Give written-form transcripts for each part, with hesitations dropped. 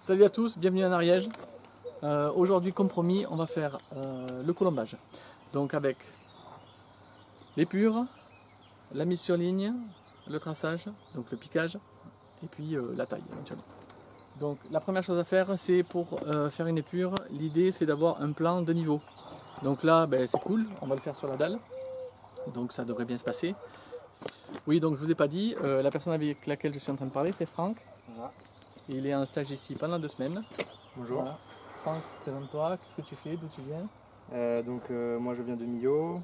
Salut à tous, bienvenue en Ariège. Aujourd'hui, comme promis, on va faire le colombage. Donc avec l'épure, la mise sur ligne, le traçage, donc le piquage, et puis la taille éventuellement. Donc la première chose à faire, c'est pour faire une épure, l'idée c'est d'avoir un plan de niveau. Donc là, c'est cool, on va le faire sur la dalle, donc ça devrait bien se passer. Oui, donc je vous ai pas dit, la personne avec laquelle je suis en train de parler, c'est Franck. Voilà. Il est en stage ici pendant 2 semaines. Bonjour. Voilà. Franck, présente-toi, qu'est-ce que tu fais, d'où tu viens? Moi je viens de Millau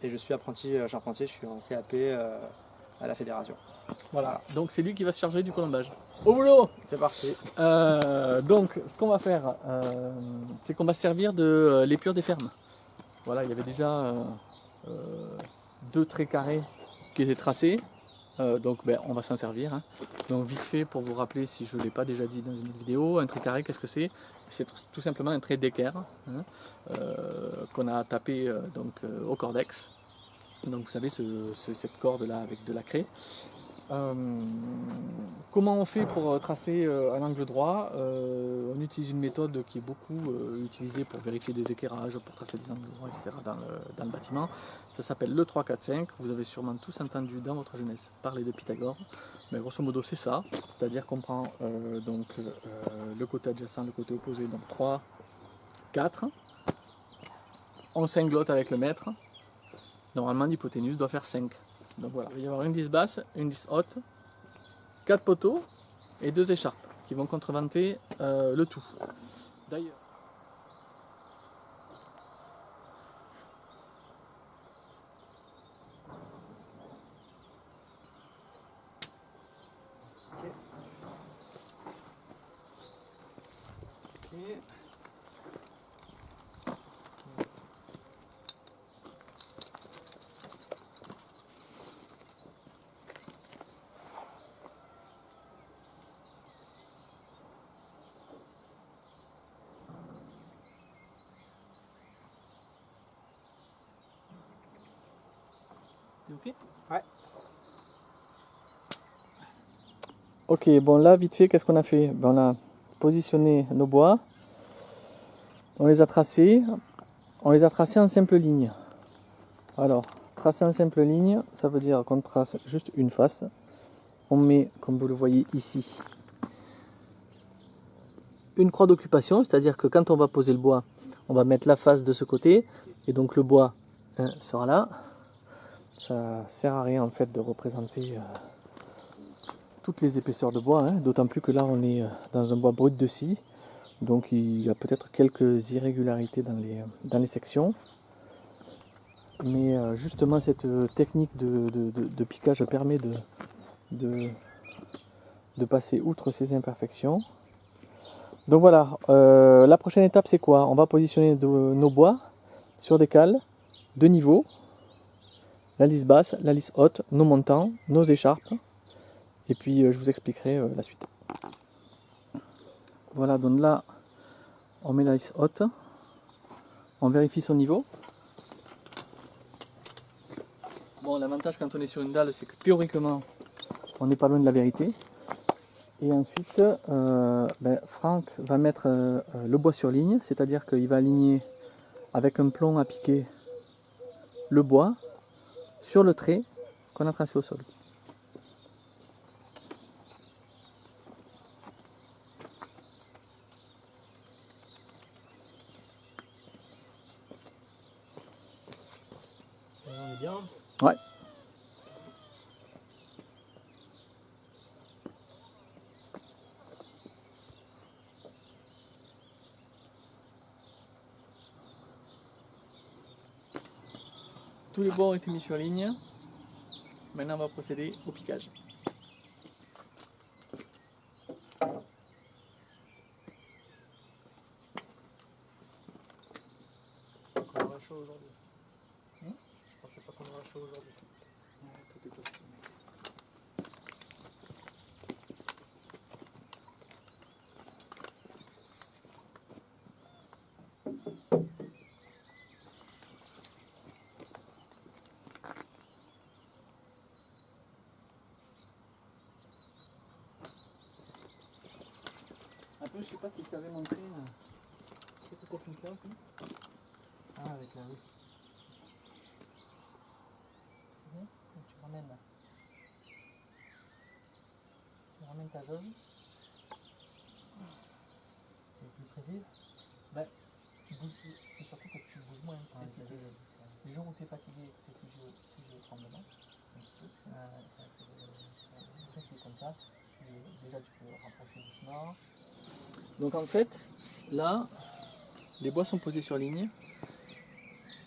et je suis apprenti charpentier, je suis en CAP à la fédération. Voilà, donc c'est lui qui va se charger du colombage. Au boulot! C'est parti. Donc ce qu'on va faire, c'est qu'on va se servir de l'épure des fermes. Voilà, il y avait déjà 2 traits carrés qui étaient tracés. Donc on va s'en servir, hein. Donc vite fait pour vous rappeler si je ne l'ai pas déjà dit dans une vidéo, un trait carré qu'est-ce que c'est? C'est tout simplement un trait d'équerre, hein, qu'on a tapé au cordex. Donc vous savez cette corde là avec de la craie. Comment on fait pour tracer un angle droit? On utilise une méthode qui est beaucoup utilisée pour vérifier des équerrages, pour tracer des angles droits, etc. dans le bâtiment. Ça s'appelle le 3, 4, 5. Vous avez sûrement tous entendu dans votre jeunesse parler de Pythagore. Mais grosso modo c'est ça. C'est-à-dire qu'on prend le côté adjacent, le côté opposé, donc 3, 4. On cinglote avec le mètre. Normalement l'hypoténuse doit faire 5. Donc voilà, il va y avoir une vis basse, une vis haute, 4 poteaux et 2 écharpes qui vont contreventer le tout. D'ailleurs, ok. Ouais. Ok, bon là vite fait, qu'est-ce qu'on a fait? On a positionné nos bois, on les a tracés en simple ligne. Alors, tracer en simple ligne, ça veut dire qu'on trace juste une face. On met, comme vous le voyez ici, une croix d'occupation, c'est-à-dire que quand on va poser le bois, on va mettre la face de ce côté, et donc le bois sera là. Ça sert à rien en fait de représenter toutes les épaisseurs de bois, hein, d'autant plus que là on est dans un bois brut de scie, donc il y a peut-être quelques irrégularités dans les sections. Mais justement cette technique de piquage permet de passer outre ces imperfections. Donc voilà, la prochaine étape c'est quoi? On va positionner nos bois sur des cales de niveau, la lisse basse, la lisse haute, nos montants, nos écharpes, et puis je vous expliquerai la suite. Voilà, donc là on met la lisse haute, on vérifie son niveau. Bon, l'avantage quand on est sur une dalle, c'est que théoriquement on n'est pas loin de la vérité. Et ensuite, Franck va mettre le bois sur ligne, c'est-à-dire qu'il va aligner avec un plomb à piquer le bois sur le trait qu'on a tracé au sol. On est bien. Ouais. Tous les bois ont été mis sur ligne. Maintenant, on va procéder au piquage. On aura chaud aujourd'hui. Je pensais pas qu'on aura chaud aujourd'hui. Ouais, tout est possible. Un peu peu, je sais pas si je t'avais montré cette technique là aussi. Ah, avec la russe. Donc, tu ramènes ta jauge. C'est plus précis. C'est surtout que tu bouges moins. Les jours où tu es fatigué, tu es sujet au tremblement. Après, c'est comme ça. Déjà, tu peux rapprocher doucement. Donc, en fait, là, les bois sont posés sur ligne.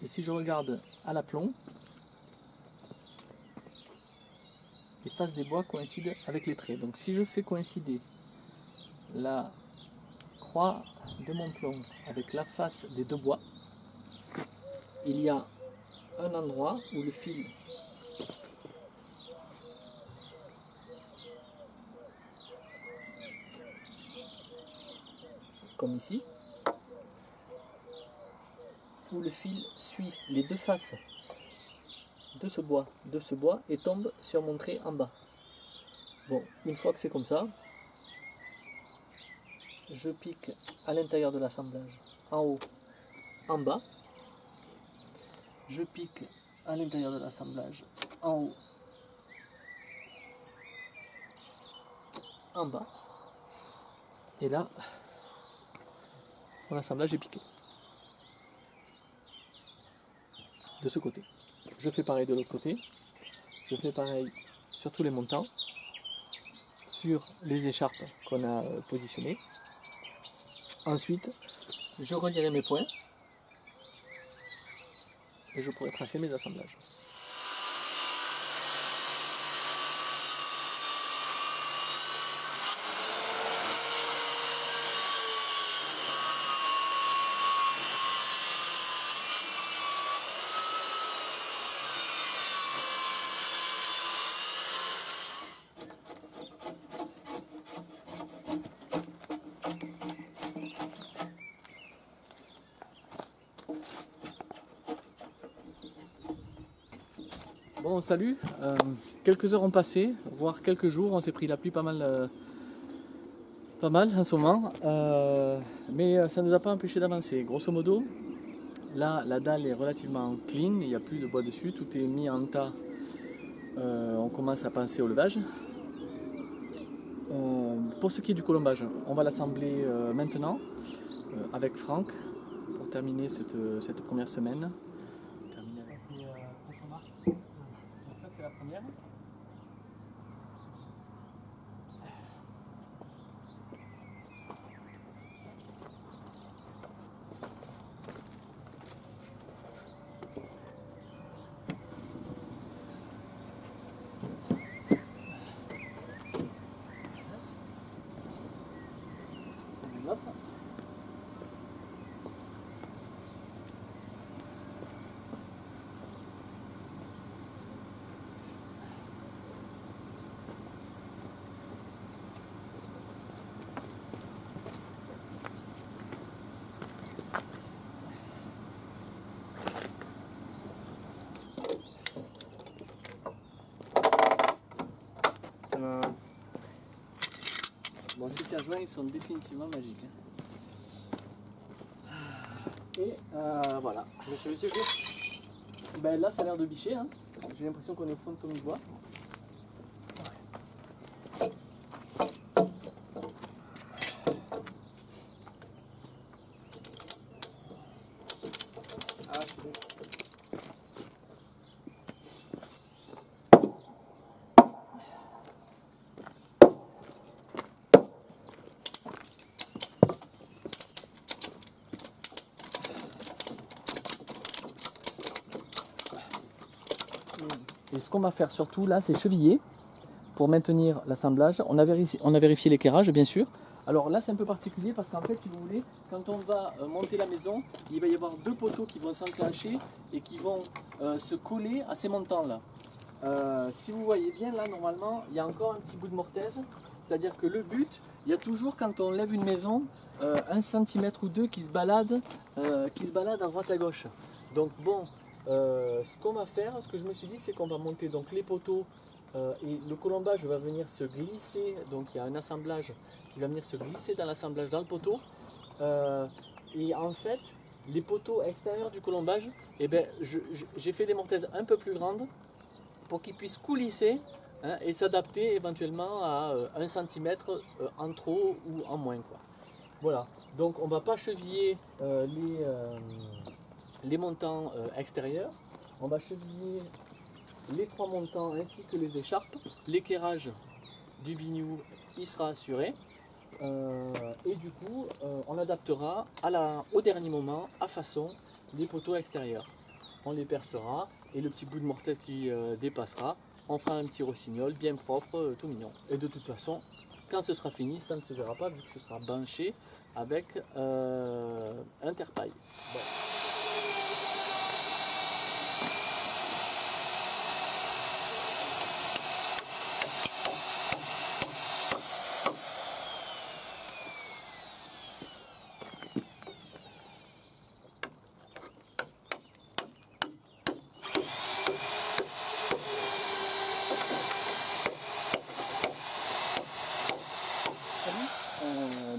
Et si je regarde à l'aplomb, les faces des bois coïncident avec les traits. Donc, si je fais coïncider la croix de mon plomb avec la face des deux bois, il y a un endroit où le fil comme ici, où le fil suit les deux faces de ce bois et tombe sur mon trait en bas. Bon, une fois que c'est comme ça, je pique à l'intérieur de l'assemblage, en haut, en bas. Je pique à l'intérieur de l'assemblage, en haut, en bas. Et là, mon assemblage est piqué. De ce côté. Je fais pareil de l'autre côté. Je fais pareil sur tous les montants, sur les écharpes qu'on a positionnées. Ensuite, je relierai mes points et je pourrai tracer mes assemblages. Bon, salut, quelques heures ont passé, voire quelques jours, on s'est pris la pluie pas mal en ce moment, mais ça ne nous a pas empêché d'avancer. Grosso modo, là la dalle est relativement clean, il n'y a plus de bois dessus, tout est mis en tas, on commence à penser au levage. Pour ce qui est du colombage, on va l'assembler maintenant avec Franck pour terminer cette première semaine. Ça c'est la première. L'autre. Bon, ces serre-joints, ils sont définitivement magiques. Et voilà. Mais celui-ci aussi. Ben là, ça a l'air de bicher. Hein. J'ai l'impression qu'on est au fond de ton bois. Ah, c'est bon. Et ce qu'on va faire surtout là, c'est cheviller pour maintenir l'assemblage. On a vérifié l'éclairage, bien sûr. Alors là, c'est un peu particulier parce qu'en fait, si vous voulez, quand on va monter la maison, il va y avoir deux poteaux qui vont s'enclencher et qui vont se coller à ces montants-là. Si vous voyez bien, là, normalement, il y a encore un petit bout de mortaise. C'est-à-dire que le but, il y a toujours, quand on lève une maison, 1 cm ou 2 qui se balade à droite à gauche. Donc bon, ce qu'on va faire, ce que je me suis dit, c'est qu'on va monter donc les poteaux et le colombage va venir se glisser, donc il y a un assemblage qui va venir se glisser dans l'assemblage dans le poteau. Et en fait, les poteaux extérieurs du colombage, eh ben, j'ai fait des mortaises un peu plus grandes pour qu'ils puissent coulisser, hein, et s'adapter éventuellement à 1 cm en trop ou en moins, quoi. Voilà, donc on ne va pas cheviller les montants extérieurs, on va cheviller les 3 montants ainsi que les écharpes. L'équerrage du biniou il sera assuré, et du coup on adaptera au dernier moment à façon les poteaux extérieurs. On les percera et le petit bout de mortaise qui dépassera, on fera un petit rossignol bien propre, tout mignon. Et de toute façon, quand ce sera fini, ça ne se verra pas vu que ce sera banché avec un terre-paille. Bon.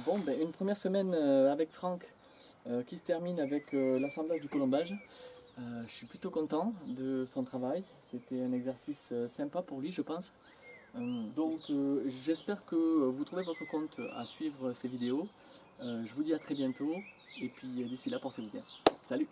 Bon, ben, une première semaine avec Franck qui se termine avec l'assemblage du colombage. Je suis plutôt content de son travail. C'était un exercice sympa pour lui, je pense. Donc j'espère que vous trouvez votre compte à suivre ces vidéos. Je vous dis à très bientôt et puis d'ici là, portez-vous bien. Salut!